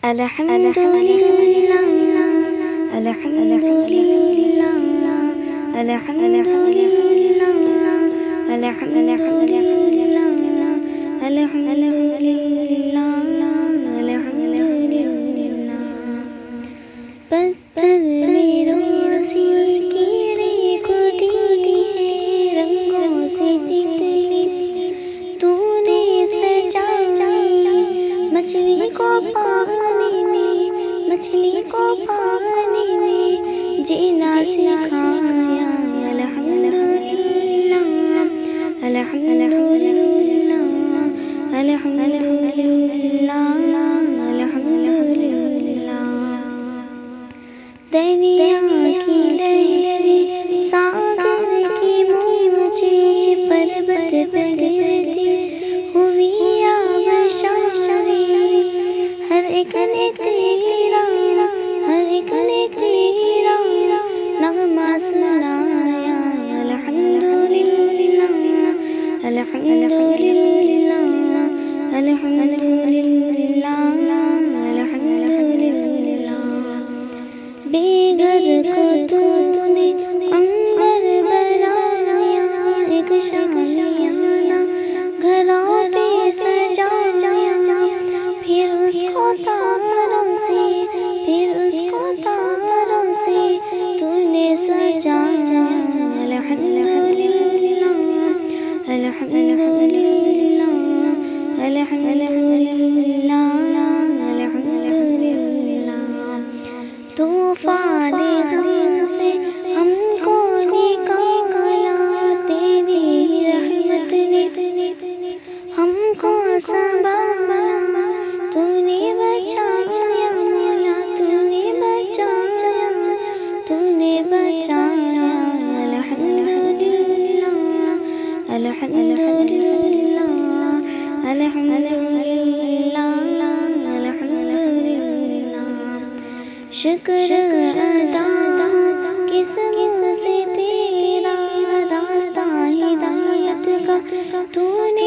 الحمدللہ الحمدللہ الحمدللہ الحمدللہ الحمدللہ الحمدللہ پتھر میں روسی کیڑے کو دی رنگوں سے تیری تو نے سجایا مچھلی کو پانی میں مچھلی کو پانی میں جینا سکھایا الحمدللہ الحمدللہ الحمدللہ الحمدللہ دریا کی لہریں ساگر کی موجیں پربت پہ گرتی ہوئی آبشاری ہر ایک نے تیرا ہر ایک نے تیرا نغمہ سنایا الحمدللہ الحمدللہ الحمدللہ الحمدللہ بے گھر کو تو نے عنبر بنایا ایک شامیانہ گھروں پہ سجایا پھر اس کو تاروں سے پھر اس کو تاروں سے تو نے سجایا الحمدللہ الحمدللہ الحمدللہ الحمدللہ طوفان غم سے ہم کو نکالا تیری رحمت نے ہم کو سنبھالا تو نے بچایا مولا تو نے بچایا تو نے بچایا الحمدللہ الحمدللہ الحمدللہ الحمدللہ شکر ادا کس منہ سے تیرا راستہ ہدایت کا تو نے